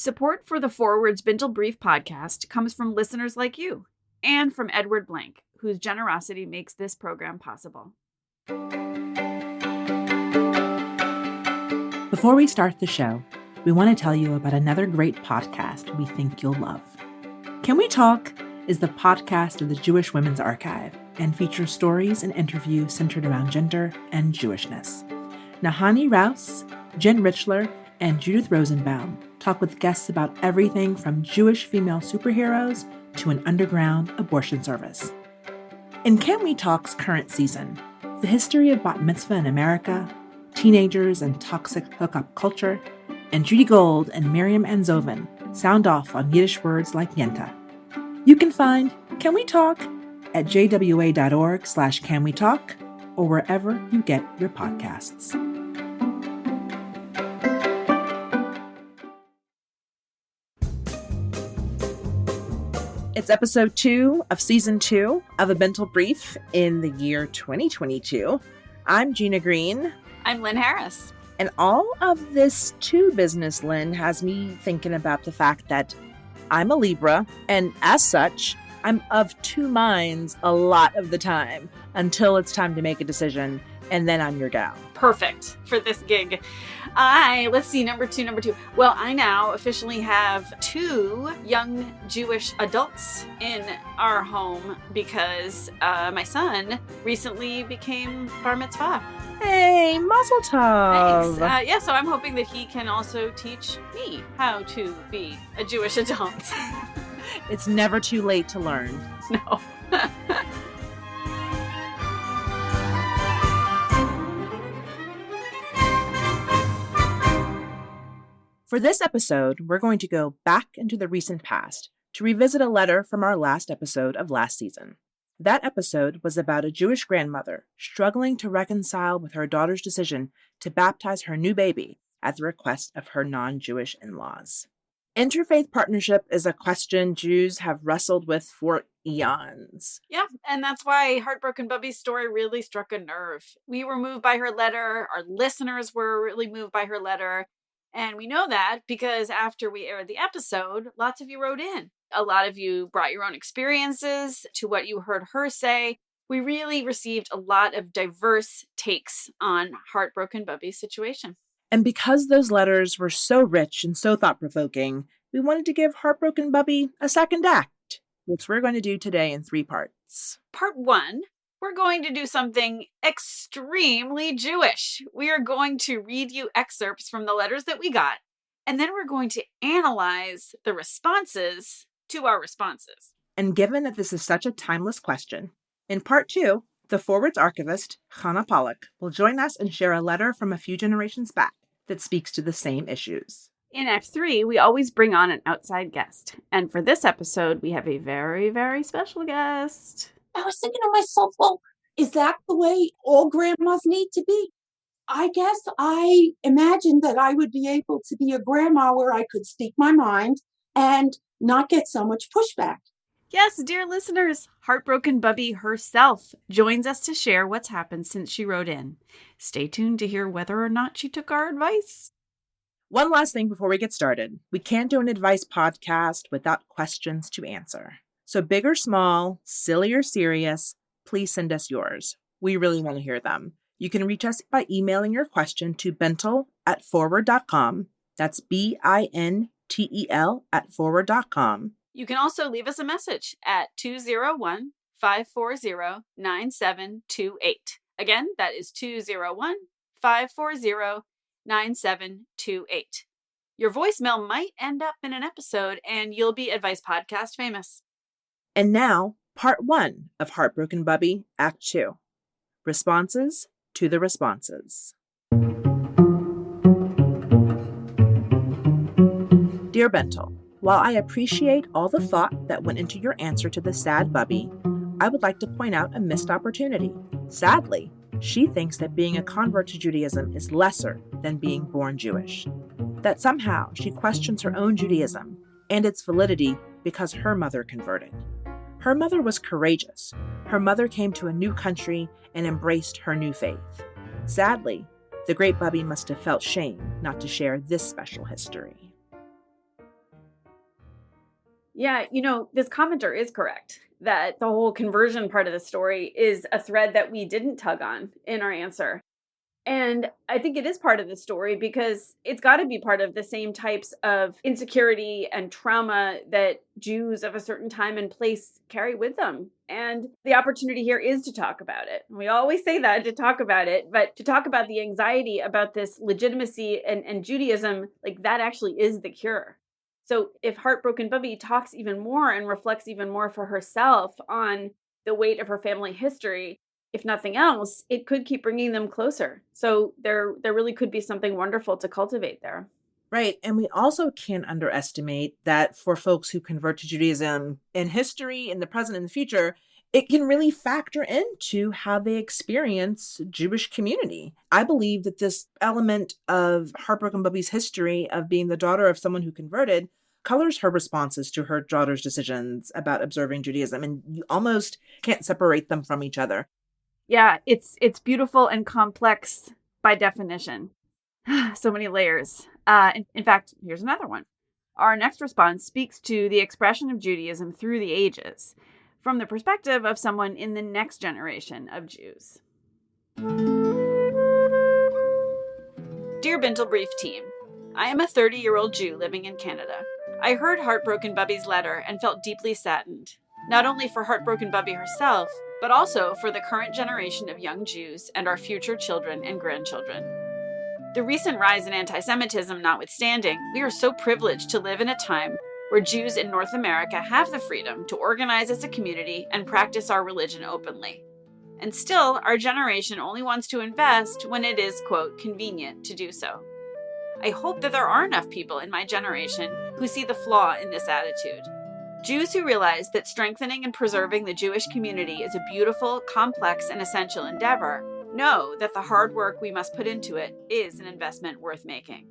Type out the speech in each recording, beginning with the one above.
Support for the Forward's Bintel Brief podcast comes from listeners like you and from Edward Blank, whose generosity makes this program possible. Before we start the show, we want to tell you about another great podcast we think you'll love. Can We Talk is the podcast of the Jewish Women's Archive and features stories and interviews centered around gender and Jewishness. Nahani Rouse, Jen Richler, and Judith Rosenbaum talk with guests about everything from Jewish female superheroes to an underground abortion service. In Can We Talk's current season, the history of bat mitzvah in America, teenagers and toxic hookup culture, and Judy Gold and Miriam Anzovin sound off on Yiddish words like yenta. You can find Can We Talk at jwa.org/canwetalk or wherever you get your podcasts. It's episode 2 of season 2 of A Bintel Brief in the year 2022. I'm Ginna Green. I'm Lynn Harris. And all of this two business, Lynn, has me thinking about the fact that I'm a Libra, and as such, I'm of two minds a lot of the time until it's time to make a decision, and then I'm your gal. Perfect for this gig. Let's see, number two. Well, I now officially have 2 young Jewish adults in our home because my son recently became bar mitzvah. Hey, mazel tov. Thanks. So I'm hoping that he can also teach me how to be a Jewish adult. It's never too late to learn. No. For this episode, we're going to go back into the recent past to revisit a letter from our last episode of last season. That episode was about a Jewish grandmother struggling to reconcile with her daughter's decision to baptize her new baby at the request of her non-Jewish in-laws. Interfaith partnership is a question Jews have wrestled with for eons. Yeah, and that's why Heartbroken Bubbe's story really struck a nerve. We were moved by her letter. Our listeners were really moved by her letter. And we know that because after we aired the episode, lots of you wrote in. A lot of you brought your own experiences to what you heard her say. We really received a lot of diverse takes on Heartbroken Bubbe's situation. And because those letters were so rich and so thought-provoking, we wanted to give Heartbroken Bubbe a second act, which we're going to do today in 3 parts. Part 1. We're going to do something extremely Jewish. We are going to read you excerpts from the letters that we got, and then we're going to analyze the responses to our responses. And given that this is such a timeless question, in part 2, the Forward's archivist, Chana Pollak, will join us and share a letter from a few generations back that speaks to the same issues. In Act 3, we always bring on an outside guest. And for this episode, we have a very, very special guest. I was thinking to myself, well, is that the way all grandmas need to be? I guess I imagined that I would be able to be a grandma where I could speak my mind and not get so much pushback. Yes, dear listeners, Heartbroken Bubbe herself joins us to share what's happened since she wrote in. Stay tuned to hear whether or not she took our advice. One last thing before we get started. We can't do an advice podcast without questions to answer. So big or small, silly or serious, please send us yours. We really want to hear them. You can reach us by emailing your question to bintel@forward.com. That's BINTEL@forward.com. You can also leave us a message at 201-540-9728. Again, that is 201-540-9728. Your voicemail might end up in an episode and you'll be Advice Podcast famous. And now, part 1 of Heartbroken Bubbe, Act 2. Responses to the responses. Dear Bintel, while I appreciate all the thought that went into your answer to the sad Bubbe, I would like to point out a missed opportunity. Sadly, she thinks that being a convert to Judaism is lesser than being born Jewish. That somehow she questions her own Judaism and its validity because her mother converted. Her mother was courageous. Her mother came to a new country and embraced her new faith. Sadly, the great Bubbe must have felt shame not to share this special history. Yeah, this commenter is correct that the whole conversion part of the story is a thread that we didn't tug on in our answer. And I think it is part of the story because it's got to be part of the same types of insecurity and trauma that Jews of a certain time and place carry with them. And the opportunity here is to talk about it. We always say that, to talk about it, but to talk about the anxiety about this legitimacy and Judaism, like that actually is the cure. So if Heartbroken Bubbe talks even more and reflects even more for herself on the weight of her family history, if nothing else, it could keep bringing them closer. So there really could be something wonderful to cultivate there. Right. And we also can't underestimate that for folks who convert to Judaism in history, in the present, and the future, it can really factor into how they experience Jewish community. I believe that this element of Heartbroken Bubbe's history of being the daughter of someone who converted colors her responses to her daughter's decisions about observing Judaism. And you almost can't separate them from each other. Yeah, it's beautiful and complex by definition. So many layers. In fact, here's another one. Our next response speaks to the expression of Judaism through the ages, from the perspective of someone in the next generation of Jews. Dear Bintel Brief team, I am a 30-year-old Jew living in Canada. I heard Heartbroken Bubbe's letter and felt deeply saddened, not only for Heartbroken Bubbe herself, but also for the current generation of young Jews and our future children and grandchildren. The recent rise in anti-Semitism notwithstanding, we are so privileged to live in a time where Jews in North America have the freedom to organize as a community and practice our religion openly. And still, our generation only wants to invest when it is, quote, convenient to do so. I hope that there are enough people in my generation who see the flaw in this attitude. Jews who realize that strengthening and preserving the Jewish community is a beautiful, complex, and essential endeavor know that the hard work we must put into it is an investment worth making.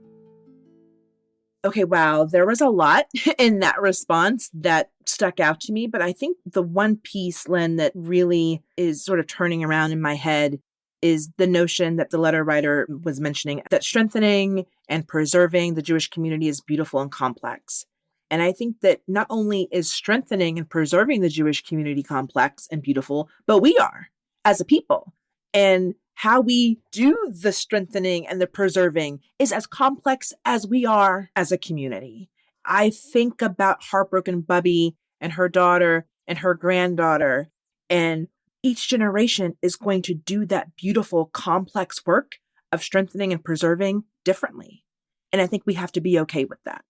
Okay, wow, there was a lot in that response that stuck out to me, but I think the one piece, Lynn, that really is sort of turning around in my head is the notion that the letter writer was mentioning, that strengthening and preserving the Jewish community is beautiful and complex. And I think that not only is strengthening and preserving the Jewish community complex and beautiful, but we are as a people. And how we do the strengthening and the preserving is as complex as we are as a community. I think about Heartbroken Bubbe and her daughter and her granddaughter, and each generation is going to do that beautiful, complex work of strengthening and preserving differently. And I think we have to be okay with that.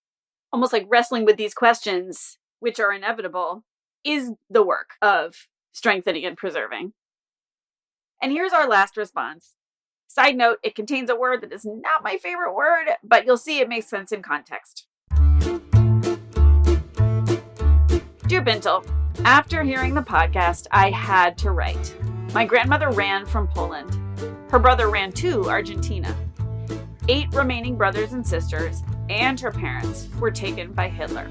Almost like wrestling with these questions, which are inevitable, is the work of strengthening and preserving. And here's our last response. Side note, it contains a word that is not my favorite word, but you'll see it makes sense in context. Dear Bintel, after hearing the podcast, I had to write. My grandmother ran from Poland. Her brother ran to Argentina. 8 remaining brothers and sisters and her parents were taken by Hitler.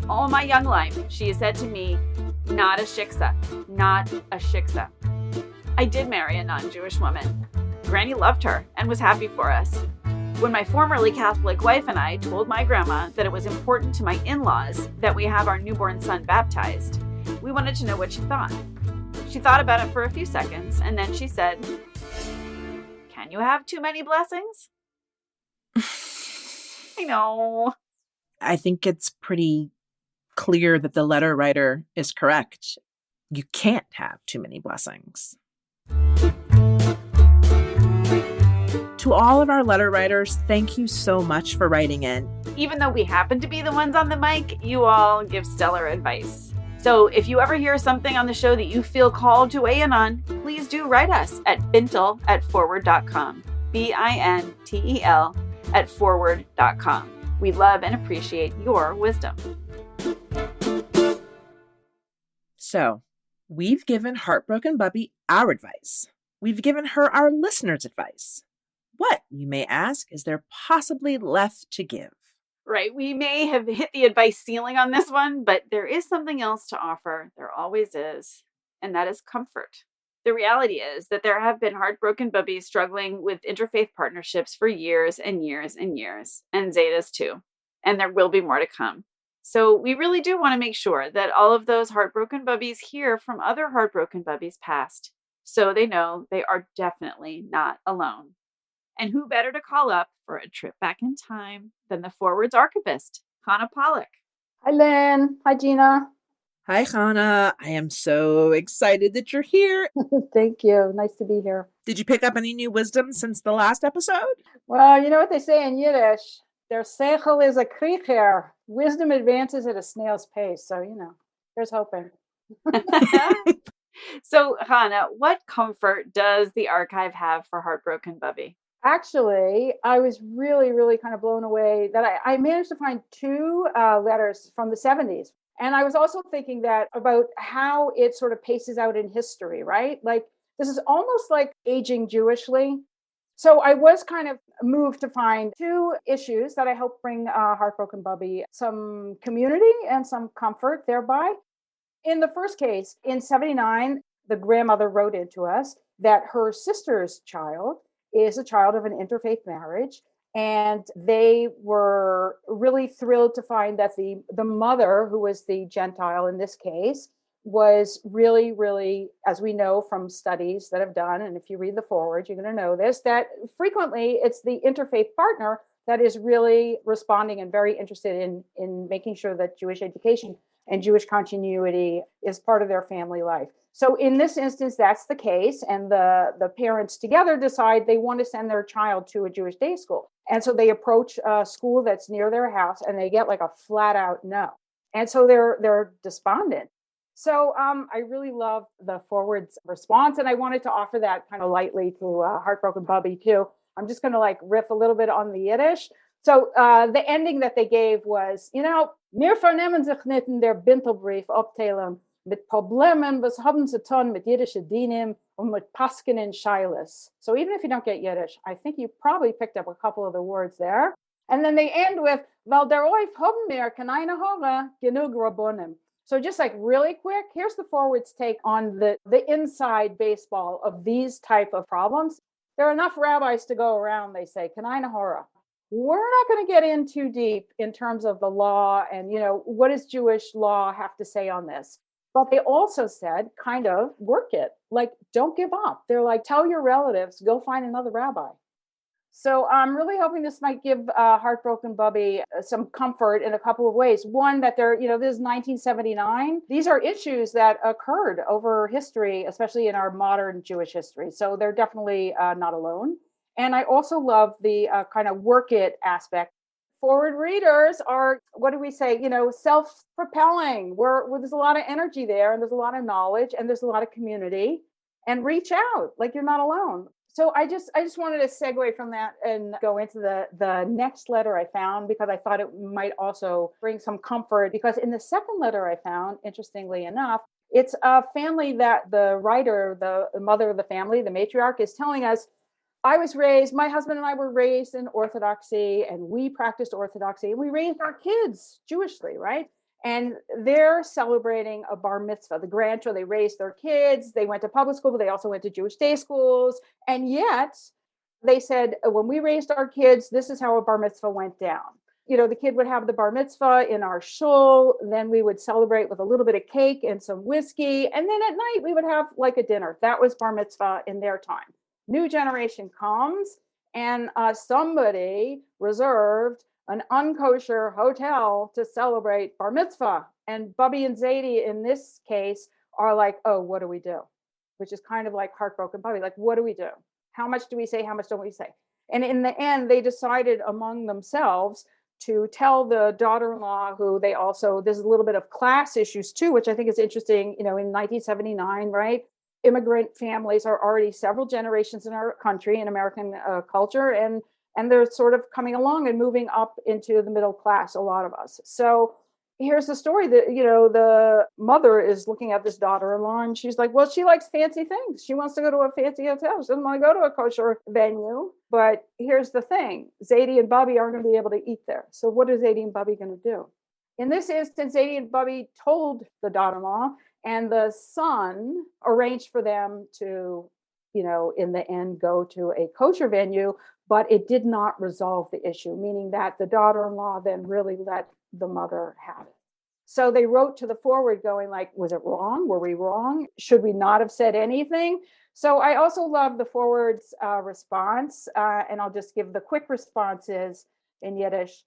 All my young life, she has said to me, not a shiksa, not a shiksa. I did marry a non-Jewish woman. Granny loved her and was happy for us. When my formerly Catholic wife and I told my grandma that it was important to my in-laws that we have our newborn son baptized, we wanted to know what she thought. She thought about it for a few seconds, and then she said, "Can you have too many blessings?" I know. I think it's pretty clear that the letter writer is correct. You can't have too many blessings. To all of our letter writers, thank you so much for writing in. Even though we happen to be the ones on the mic, you all give stellar advice. So if you ever hear something on the show that you feel called to weigh in on, please do write us at bintel@forward.com. BINTEL @forward.com. We love and appreciate your wisdom. So, we've given Heartbroken Bubbe our advice. We've given her our listeners' advice. What, you may ask, is there possibly left to give? Right, we may have hit the advice ceiling on this one, but there is something else to offer. There always is, and that is comfort. The reality is that there have been Heartbroken Bubbes struggling with interfaith partnerships for years and years and years, and Zetas too. And there will be more to come. So we really do want to make sure that all of those heartbroken bubbies hear from other heartbroken bubbies past, so they know they are definitely not alone. And who better to call up for a trip back in time than the Forward's archivist, Chana Pollak. Hi, Lynn. Hi, Ginna. Hi, Chana. I am so excited that you're here. Thank you. Nice to be here. Did you pick up any new wisdom since the last episode? Well, you know what they say in Yiddish? Der Seichel is a Krieger. Wisdom advances at a snail's pace. So, there's hoping. So, Chana, what comfort does the archive have for Heartbroken Bubbe? Actually, I was really, really kind of blown away that I managed to find two letters from the 70s. And I was also thinking that about how it sort of paces out in history, right? Like, this is almost like aging Jewishly. So I was kind of moved to find two issues that I hope bring Heartbroken Bubbe some community and some comfort thereby. In the first case, in 79, the grandmother wrote into us that her sister's child is a child of an interfaith marriage. And they were really thrilled to find that the mother, who was the Gentile in this case, was really, really, as we know from studies that have done, and if you read the forward, you're going to know this, that frequently it's the interfaith partner that is really responding and very interested in making sure that Jewish education and Jewish continuity is part of their family life. So in this instance, that's the case. And the parents together decide they want to send their child to a Jewish day school. And so they approach a school that's near their house and they get like a flat out no. And so they're despondent. So I really love the forward's response. And I wanted to offer that kind of lightly to Heartbroken Bubbe too. I'm just going to like riff a little bit on the Yiddish. So the ending that they gave was, mir vernehmen sich nicht in der Bintel Brief abteilen mit Problemen, was haben sie tun mit jüdische Dinim und mit Pasken and Shilas. So even if you don't get Yiddish, I think you probably picked up a couple of the words there. And then they end with, weil der Oif haben mir keine Hora genug Rabbonim. So just like really quick, here's the forward's take on the inside baseball of these type of problems. There are enough rabbis to go around, they say, Kanai Hora. We're not going to get in too deep in terms of the law and, what does Jewish law have to say on this? But they also said, kind of, work it. Like, don't give up. They're like, tell your relatives, go find another rabbi. So I'm really hoping this might give Heartbroken Bubbe some comfort in a couple of ways. One, that this is 1979. These are issues that occurred over history, especially in our modern Jewish history. So they're definitely not alone. And I also love the kind of work it aspect. Forward readers are, what do we say, self-propelling. There's a lot of energy there, and there's a lot of knowledge, and there's a lot of community. And reach out, like you're not alone. So I just wanted to segue from that and go into the next letter I found, because I thought it might also bring some comfort. Because in the second letter I found, interestingly enough, it's a family that the writer, the mother of the family, the matriarch, is telling us, my husband and I were raised in Orthodoxy, and we practiced Orthodoxy, and we raised our kids Jewishly, right? And they're celebrating a bar mitzvah. The grandchildren, they raised their kids. They went to public school, but they also went to Jewish day schools. And yet they said, when we raised our kids, this is how a bar mitzvah went down. The kid would have the bar mitzvah in our shul. Then we would celebrate with a little bit of cake and some whiskey. And then at night we would have like a dinner. That was bar mitzvah in their time. New generation comes, and somebody reserved an unkosher hotel to celebrate bar mitzvah. And Bubbe and Zadie in this case are like, oh, what do we do? Which is kind of like Heartbroken Bubbe. Like, what do we do? How much do we say? How much don't we say? And in the end, they decided among themselves to tell the daughter-in-law, who there's a little bit of class issues too, which I think is interesting, in 1979, right? Immigrant families are already several generations in our country, in American culture, and they're sort of coming along and moving up into the middle class, a lot of us. So here's the story that, the mother is looking at this daughter-in-law, and she's like, well, she likes fancy things. She wants to go to a fancy hotel. She doesn't want to go to a kosher venue. But here's the thing. Zadie and Bubbe aren't going to be able to eat there. So what are Zadie and Bubbe going to do? In this instance, Zadie and Bubbe told the daughter-in-law, and the son arranged for them to, in the end, go to a kosher venue, but it did not resolve the issue, meaning that the daughter-in-law then really let the mother had it. So they wrote to the forward going like, was it wrong? Were we wrong? Should we not have said anything? So I also love the forward's response, and I'll just give the quick responses in Yiddish.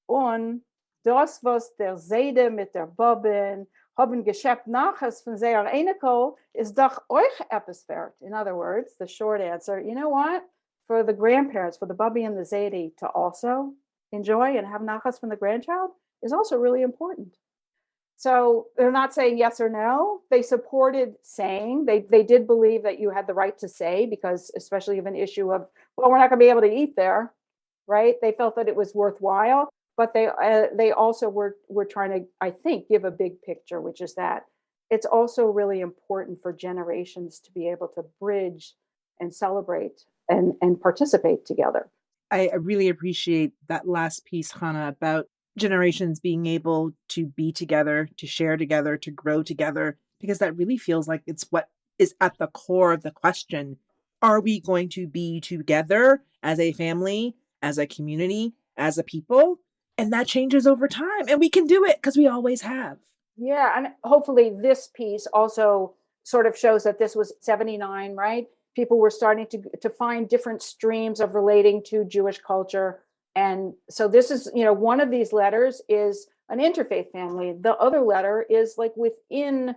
Und das, was der Seide mit der Bobbin haben geschept nachher von sehr Eniko, ist doch euch etwas wert. In other words, the short answer, you know what? For the grandparents, for the Bubby and the Zaidi to also enjoy and have nachas from the grandchild is also really important. So they're not saying yes or no. They supported saying. They did believe that you had the right to say, because especially of an issue of, well, we're not going to be able to eat there, right? They felt that it was worthwhile, but they also were trying to, I think, give a big picture, which is that it's also really important for generations to be able to bridge and celebrate and participate together. I really appreciate that last piece, Chana, about generations being able to be together, to share together, to grow together, because that really feels like it's what is at the core of the question. Are we going to be together as a family, as a community, as a people? And that changes over time. And we can do it because we always have. Yeah. And hopefully this piece also sort of shows that this was 79, right? People were starting to find different streams of relating to Jewish culture. And so this is, one of these letters is an interfaith family. The other letter is like within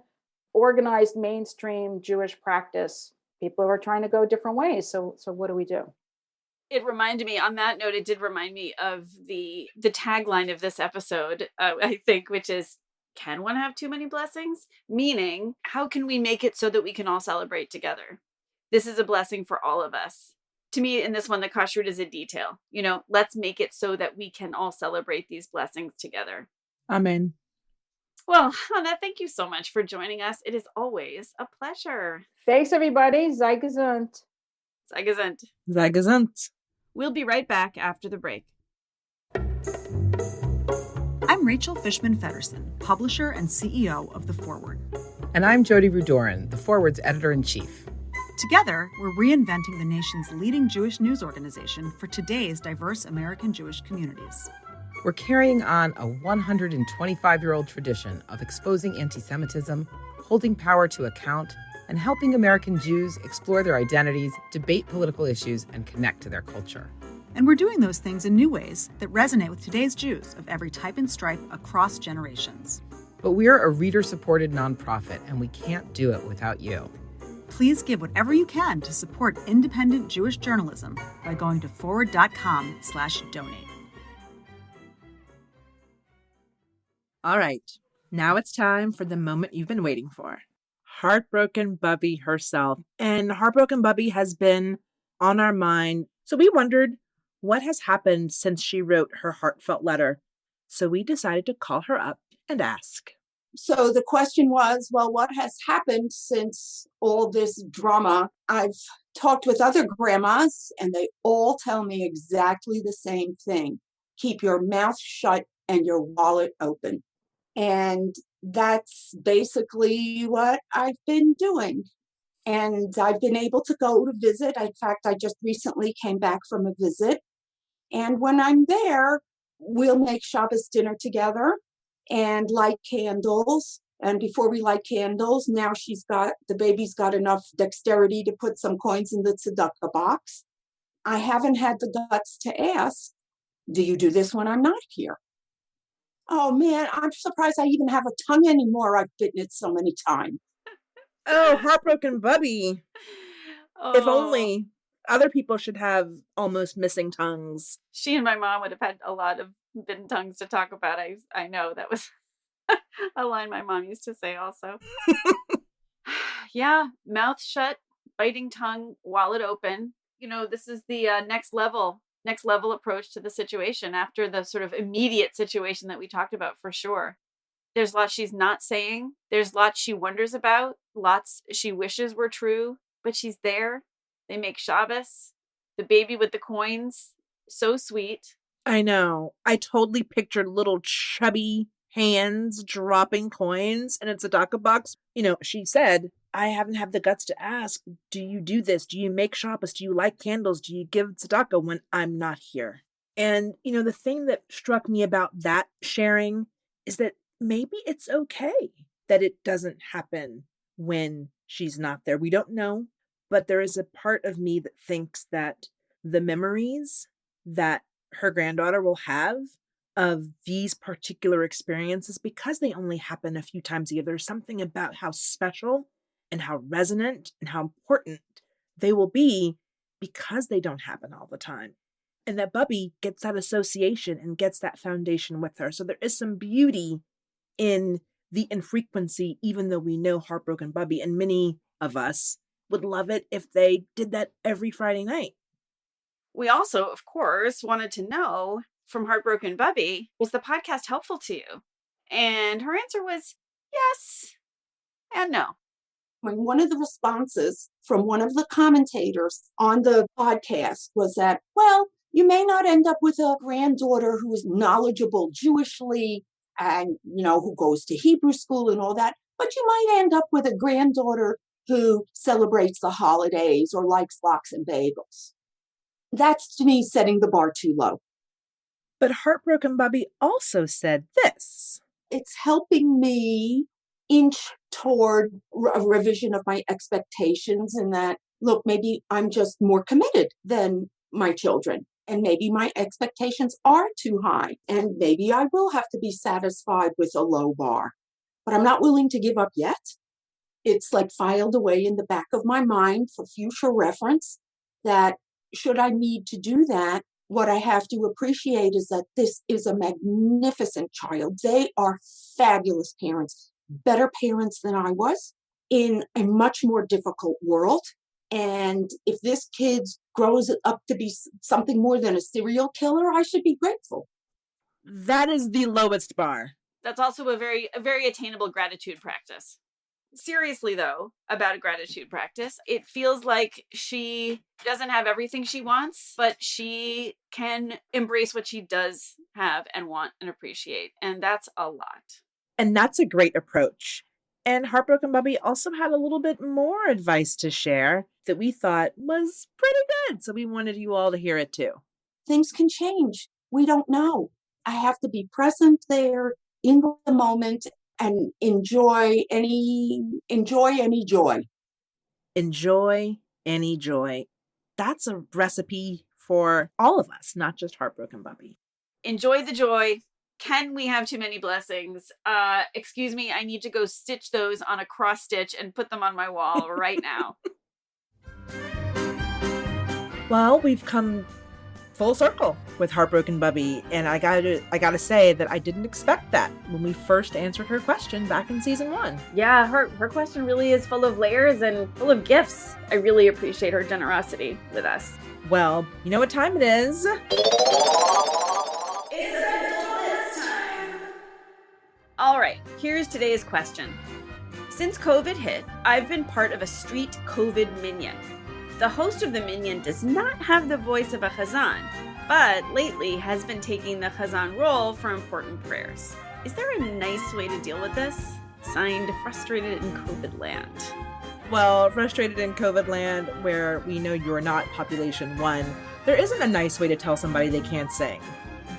organized mainstream Jewish practice. People are trying to go different ways. So what do we do? It reminded me, on that note, it did remind me of the tagline of this episode, I think, which is, can one have too many blessings? Meaning, how can we make it so that we can all celebrate together? This is a blessing for all of us. To me, in this one, the kashrut is a detail. Let's make it so that we can all celebrate these blessings together. Amen. Well, Hannah, thank you so much for joining us. It is always a pleasure. Thanks, everybody. Sei gesund. Sei gesund. Sei gesund. We'll be right back after the break. I'm Rachel Fishman Feddersen, publisher and CEO of The Forward. And I'm Jody Rudoran, The Forward's editor-in-chief. Together, we're reinventing the nation's leading Jewish news organization for today's diverse American Jewish communities. We're carrying on a 125-year-old tradition of exposing anti-Semitism, holding power to account, and helping American Jews explore their identities, debate political issues, and connect to their culture. And we're doing those things in new ways that resonate with today's Jews of every type and stripe across generations. But we're a reader-supported nonprofit, and we can't do it without you. Please give whatever you can to support independent Jewish journalism by going to forward.com/donate. All right, now it's time for the moment you've been waiting for. Heartbroken Bubbe herself. And Heartbroken Bubbe has been on our mind. So we wondered what has happened since she wrote her heartfelt letter. So we decided to call her up and ask. So the question was, well, what has happened since all this drama? I've talked with other grandmas, and they all tell me exactly the same thing. Keep your mouth shut and your wallet open. And that's basically what I've been doing. And I've been able to go to visit. In fact, I just recently came back from a visit. And when I'm there, we'll make Shabbos dinner together and light candles. And before we light candles, now the baby's got enough dexterity to put some coins in the tzedakah box. I haven't had the guts to ask, do you do this when I'm not here? Oh man, I'm surprised I even have a tongue anymore. I've bitten it so many times. Oh, Heartbroken Bubbe. Oh. If only other people should have almost missing tongues. She and my mom would have had a lot of bitten tongues to talk about. I know that was a line my mom used to say also. Yeah, mouth shut, biting tongue, wallet open. This is the next level approach to the situation after the sort of immediate situation that we talked about, for sure. There's lots she's not saying. There's lots she wonders about. Lots she wishes were true, but she's there. They make Shabbos. The baby with the coins. So sweet. I know. I totally pictured little chubby hands dropping coins in a tzedakah box. She said, I haven't had the guts to ask, do you do this? Do you make Shabbos? Do you light candles? Do you give tzedakah when I'm not here? And, the thing that struck me about that sharing is that maybe it's okay that it doesn't happen when she's not there. We don't know, but there is a part of me that thinks that the memories that her granddaughter will have of these particular experiences, because they only happen a few times a year, there's something about how special and how resonant and how important they will be because they don't happen all the time. And that Bubby gets that association and gets that foundation with her. So there is some beauty in the infrequency, even though we know Heartbroken Bubbe, and many of us would love it if they did that every Friday night. We also, of course, wanted to know from Heartbroken Bubbe, was the podcast helpful to you? And her answer was yes and no. When one of the responses from one of the commentators on the podcast was that, well, you may not end up with a granddaughter who is knowledgeable Jewishly and, who goes to Hebrew school and all that, but you might end up with a granddaughter who celebrates the holidays or likes lox and bagels. That's, to me, setting the bar too low. But Heartbroken Bubbe also said this. It's helping me inch toward a revision of my expectations, and that, look, maybe I'm just more committed than my children. And maybe my expectations are too high. And maybe I will have to be satisfied with a low bar. But I'm not willing to give up yet. It's like filed away in the back of my mind for future reference that should I need to do that, what I have to appreciate is that this is a magnificent child. They are fabulous parents, better parents than I was in a much more difficult world. And if this kid grows up to be something more than a serial killer, I should be grateful. That is the lowest bar. That's also a very attainable gratitude practice. Seriously, though, about a gratitude practice, it feels like she doesn't have everything she wants, but she can embrace what she does have and want and appreciate. And that's a lot. And that's a great approach. And Heartbroken Bubbe also had a little bit more advice to share that we thought was pretty good. So we wanted you all to hear it too. Things can change. We don't know. I have to be present there in the moment and enjoy any joy. Enjoy any joy. That's a recipe for all of us, not just Heartbroken Bubbe. Enjoy the joy. Can we have too many blessings? Excuse me, I need to go stitch those on a cross stitch and put them on my wall right now. Well, we've come full circle with Heartbroken Bubbe, and I gotta say that I didn't expect that when we first answered her question back in season 1. Yeah, her question really is full of layers and full of gifts. I really appreciate her generosity with us. Well, you know what time it is? All right, here's today's question. Since COVID hit, I've been part of a street COVID minion. The host of the minion does not have the voice of a chazan, but lately has been taking the chazan role for important prayers. Is there a nice way to deal with this? Signed, Frustrated in COVID Land. Well, Frustrated in COVID Land, where we know you're not population 1, there isn't a nice way to tell somebody they can't sing.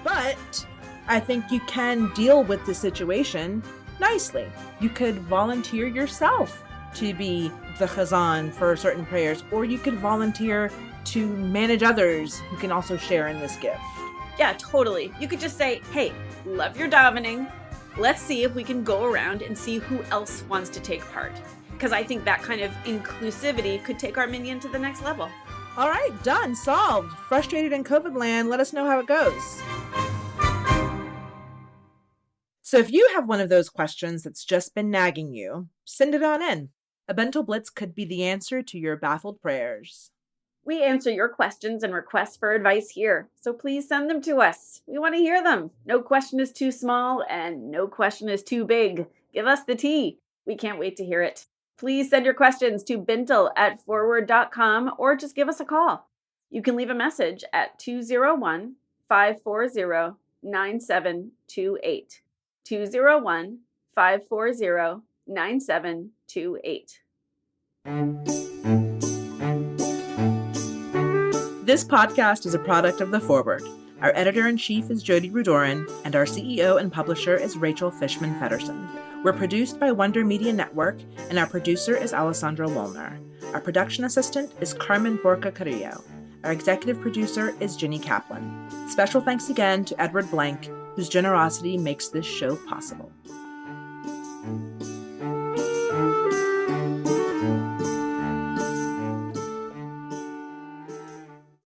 But I think you can deal with the situation nicely. You could volunteer yourself to be the chazan for certain prayers, or you could volunteer to manage others who can also share in this gift. Yeah, totally. You could just say, hey, love your davening. Let's see if we can go around and see who else wants to take part. Because I think that kind of inclusivity could take our minion to the next level. All right, done, solved. Frustrated in COVID Land, let us know how it goes. So if you have one of those questions that's just been nagging you, send it on in. A Bintel Blitz could be the answer to your baffled prayers. We answer your questions and requests for advice here, so please send them to us. We want to hear them. No question is too small and no question is too big. Give us the tea. We can't wait to hear it. Please send your questions to bintel@forward.com or just give us a call. You can leave a message at 201-540-9728. 201-540-9728. This podcast is a product of The Forward, Our editor-in-chief is Jody Rudoran, and our CEO and publisher is Rachel Fishman-Feddersen. We're produced by Wonder Media Network, and our producer is Alessandra Wolner. Our production assistant is Carmen Borca Carrillo. Our executive producer is Ginny Kaplan. Special thanks again to Edward Blank, whose generosity makes this show possible.